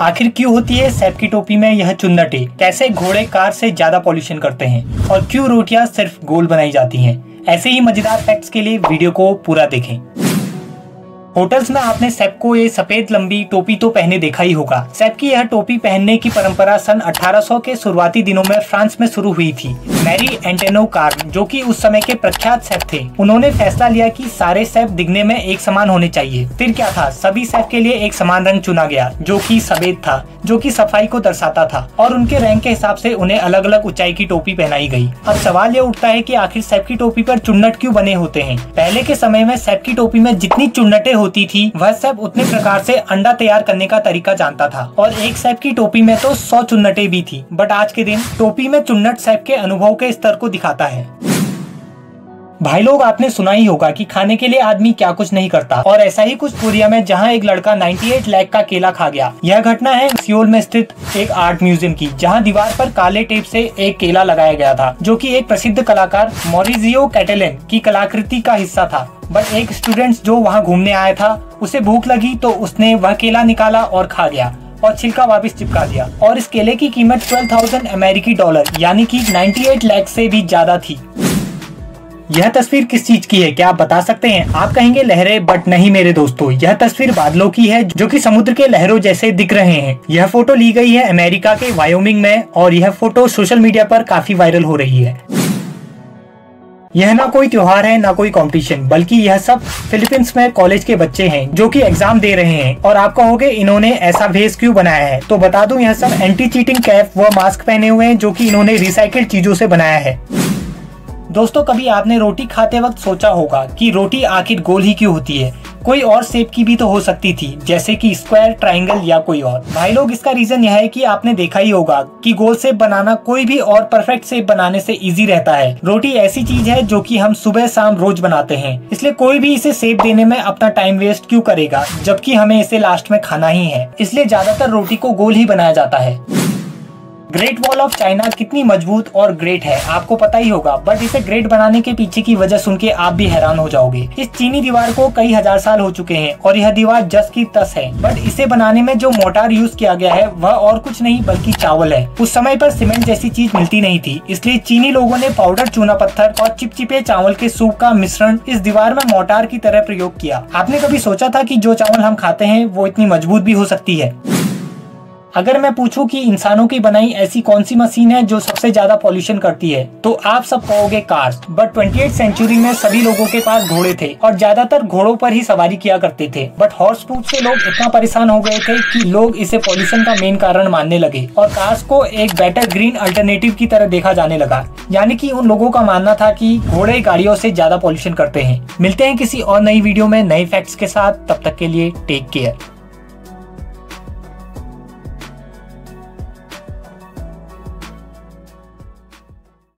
आखिर क्यों होती है सैप की टोपी में यह चुन्नटें? कैसे घोड़े कार से ज्यादा पॉल्यूशन करते हैं? और क्यों रोटियां सिर्फ गोल बनाई जाती हैं? ऐसे ही मजेदार फैक्ट्स के लिए वीडियो को पूरा देखें। होटल्स में आपने सैप को ये सफेद लंबी टोपी तो पहने देखा ही होगा। सैप की यह टोपी पहनने की परंपरा सन 1800 के शुरुआती दिनों में फ्रांस में शुरू हुई थी। मैरी एंटेनो कार्न, जो कि उस समय के प्रख्यात सैप थे, उन्होंने फैसला लिया कि सारे सैप दिखने में एक समान होने चाहिए। फिर क्या था, सभी सैप के लिए एक समान रंग चुना गया, जो कि सफेद था, जो कि सफाई को दर्शाता था, और उनके रैंक के हिसाब से उन्हें अलग अलग ऊंचाई की टोपी पहनाई गई। अब सवाल ये उठता है कि आखिर सैप की टोपी पर चुन्नट क्यों बने होते हैं? पहले के समय में सैप की टोपी में जितनी चुन्नटें होती थी, वह सैप उतने प्रकार से अंडा तैयार करने का तरीका जानता था, और एक सैप की टोपी में तो 100 चुन्नटें भी थी। बट आज के दिन टोपी में चुन्नट सैप के अनुभव के स्तर को दिखाता है। भाई लोग, आपने सुना ही होगा कि खाने के लिए आदमी क्या कुछ नहीं करता, और ऐसा ही कुछ कोरिया में जहां एक लड़का 98 लाख का केला खा गया। यह घटना है सियोल में स्थित एक आर्ट म्यूजियम की, जहां दीवार पर काले टेप से एक केला लगाया गया था, जो कि एक प्रसिद्ध कलाकार मॉरिजियो कैटेलन की कलाकृति का हिस्सा था। बट एक स्टूडेंट जो वहाँ घूमने आया था, उसे भूख लगी तो उसने वह केला निकाला और खा गया और छिलका वापस चिपका दिया, और इस केले की कीमत 12,000 अमेरिकी डॉलर यानी कि 98 लाख से भी ज्यादा थी। यह तस्वीर किस चीज की है, क्या आप बता सकते हैं? आप कहेंगे लहरें, बट नहीं मेरे दोस्तों, यह तस्वीर बादलों की है, जो कि समुद्र के लहरों जैसे दिख रहे हैं। यह फोटो ली गई है अमेरिका के वायोमिंग में, और यह फोटो सोशल मीडिया पर काफी वायरल हो रही है। यह ना कोई त्योहार है, ना कोई कंपटीशन, बल्कि यह सब फिलीपींस में कॉलेज के बच्चे हैं जो कि एग्जाम दे रहे हैं। और आप कहोगे इन्होंने ऐसा भेष क्यों बनाया है? तो बता दूं, यह सब एंटी चीटिंग कैप व मास्क पहने हुए हैं, जो कि इन्होंने रिसाइकिल्ड चीजों से बनाया है। दोस्तों, कभी आपने रोटी खाते वक्त सोचा होगा कि रोटी आखिर गोल ही क्यों होती है? कोई और शेप की भी तो हो सकती थी, जैसे कि स्क्वायर, ट्रायंगल या कोई और। भाई लोग, इसका रीजन यह है कि आपने देखा ही होगा कि गोल शेप बनाना कोई भी और परफेक्ट शेप बनाने से इजी रहता है। रोटी ऐसी चीज है जो कि हम सुबह शाम रोज बनाते हैं, इसलिए कोई भी इसे शेप देने में अपना टाइम वेस्ट क्यों करेगा, जबकि हमें इसे लास्ट में खाना ही है। इसलिए ज्यादातर रोटी को गोल ही बनाया जाता है। ग्रेट वॉल ऑफ चाइना कितनी मजबूत और ग्रेट है आपको पता ही होगा, बट इसे ग्रेट बनाने के पीछे की वजह सुन के आप भी हैरान हो जाओगे। इस चीनी दीवार को कई हजार साल हो चुके हैं, और यह दीवार जस की तस है। बट इसे बनाने में जो मोटार यूज किया गया है वह और कुछ नहीं बल्कि चावल है। उस समय पर सीमेंट जैसी चीज मिलती नहीं थी, इसलिए चीनी लोगों ने पाउडर चूना पत्थर और चिपचिपे चावल के सूप का मिश्रण इस दीवार में मोटार की तरह प्रयोग किया। आपने कभी सोचा था कि जो चावल हम खाते हैं वो इतनी मजबूत भी हो सकती है? अगर मैं पूछूं कि इंसानों की बनाई ऐसी कौन सी मशीन है जो सबसे ज्यादा पॉल्यूशन करती है, तो आप सब कहोगे कार्स। बट 28th सेंचुरी में सभी लोगों के पास घोड़े थे, और ज्यादातर घोड़ों पर ही सवारी किया करते थे। बट हॉर्स फूड से लोग इतना परेशान हो गए थे कि लोग इसे पॉल्यूशन का मेन कारण मानने लगे, और कार्स को एक बेटर ग्रीन अल्टरनेटिव की तरह देखा जाने लगा। यानी कि उन लोगों का मानना था कि घोड़े गाड़ियों से ज्यादा पॉल्यूशन करते हैं। मिलते हैं किसी और नई वीडियो में नए फैक्ट्स के साथ, तब तक के लिए टेक केयर।